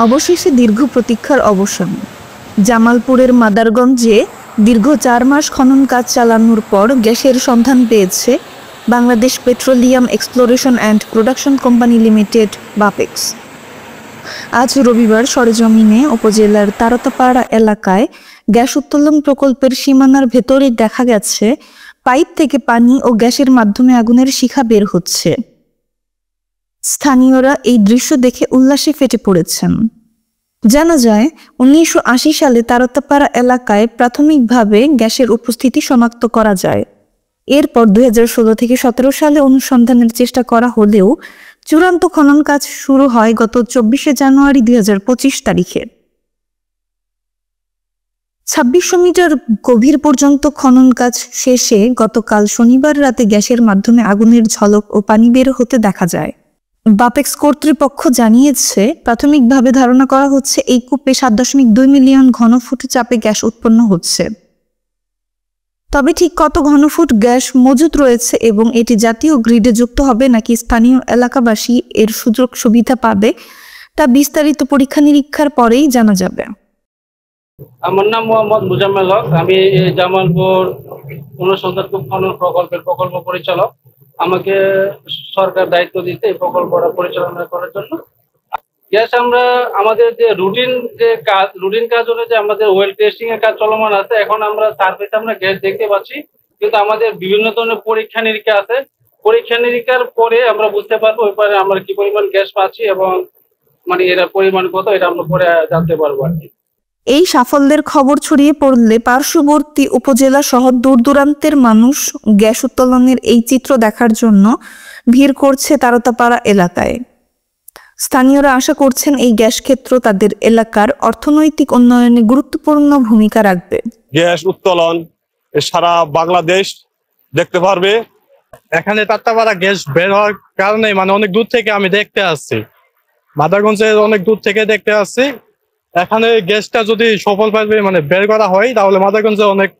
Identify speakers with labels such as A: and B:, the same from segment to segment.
A: অবশেষে দীর্ঘ প্রতীক্ষার অবসান। জামালপুরের মাদারগঞ্জে দীর্ঘ 4 মাস খনন কাজ চালানোর পর গ্যাসের সন্ধান পেয়েছে Bangladesh petroleum exploration and production company limited Bapex. আজ রবিবার সরেজমিনে উপজেলার তারতাপাড়া এলাকায় গ্যাস উত্তোলন প্রকল্পের সীমানার ভেতরে দেখা গেছে পাইপ থেকে পানি ও গ্যাসের মাধ্যমে আগুনের শিখা বের হচ্ছে। স্থানীয়রা এই দৃশ্য দেখে উল্লাসে ফেটে পড়েছেন। জানা যায় 1980 সালে তারতাপাড়া এলাকায় প্রাথমিকভাবে গ্যাসের উপস্থিতি শনাক্ত করা যায়। এরপর 2016 থেকে 17 সালে অনুসন্ধানের চেষ্টা করা হলেও চূড়ান্ত খনন কাজ শুরু হয় গত 24 জানুয়ারি 2025 তারিখে। 2600 মিটার গভীর পর্যন্ত খনন কাজ শেষে গতকাল শনিবার রাতে গ্যাসের মাধ্যমে আগুনের ঝলক ও পানি বের হতে দেখা যায়। বাপেক্স কর্তৃপক্ষ জানিয়েছে, প্রাথমিকভাবে ধারণা করা হচ্ছে এই কূপে 7.2 মিলিয়ন ঘনফুট চাপে গ্যাস উৎপন্ন হচ্ছে। তবে ঠিক কত ঘনফুট গ্যাস মজুত রয়েছে এবং এটি জাতীয় গ্রিডে যুক্ত হবে নাকি স্থানীয় এলাকাবাসী এর সুযোগ সুবিধা পাবে তা বিস্তারিত পরীক্ষা নিরীক্ষার পরেই জানা যাবে।
B: আমার নাম মোহাম্মদ মুজাম্মেল হক। আমি জামালপুর অনুসন্ধান খনন প্রকল্পের প্রকল্প পরিচালক। আমাকে সরকার দায়িত্ব দিতে এই প্রকল্পটা পরিচালনা করার জন্য। গ্যাস আমরা আমাদের যে রুটিন কাজ অনুযায়ী আমাদের ওয়েল টেস্টিং এর কাজ চলমান আছে। এখন আমরা সার্ফেসে আমরা গ্যাস দেখতে পাচ্ছি, কিন্তু আমাদের বিভিন্ন ধরনের পরীক্ষা নিরীক্ষা আছে। পরীক্ষা নিরীক্ষার পরে আমরা বুঝতে পারবো ওই পরে আমরা কি পরিমাণ গ্যাস পাচ্ছি এবং মানে এর পরিমাণ কত, এটা আমরা পরে জানতে পারবো আর কি।
A: এই সাফল্যের খবর ছড়িয়ে পড়লে পার্শ্ববর্তী উপজেলা সহ দূর দূরান্তের মানুষ গ্যাস উত্তোলনের এই চিত্র দেখার জন্য ভিড় করছে তারতাপাড়া এলাকায়। স্থানীয়রা আশা করছেন এই গ্যাস ক্ষেত্র তাদের এলাকার অর্থনৈতিক উন্নয়নে গুরুত্বপূর্ণ ভূমিকা রাখবে।
C: গ্যাস উত্তোলন সারা বাংলাদেশ দেখতে পারবে।
D: এখানে তারতাপাড়া গ্যাস বের হওয়ার কারণে মানে অনেক দূর থেকে আমি দেখতে আসছি, মাদারগঞ্জে অনেক দূর থেকে দেখতে আসছি। এখানে গ্যাসটা যদি সফলভাবে মানে বের করা হয় তাহলে মাদারগঞ্জে অনেক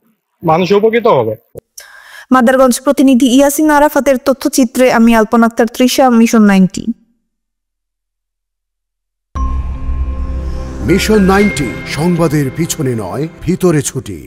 D: মানুষ উপকৃত হবে।
A: মাদারগঞ্জ প্রতিনিধি ইয়াসিন আরাফাতের তথ্যচিত্রে আমি আলপনা আক্তার তৃষা, মিশন 90।
E: মিশন 90 সংবাদের পিছনে নয়, ভিতরে ছুটি।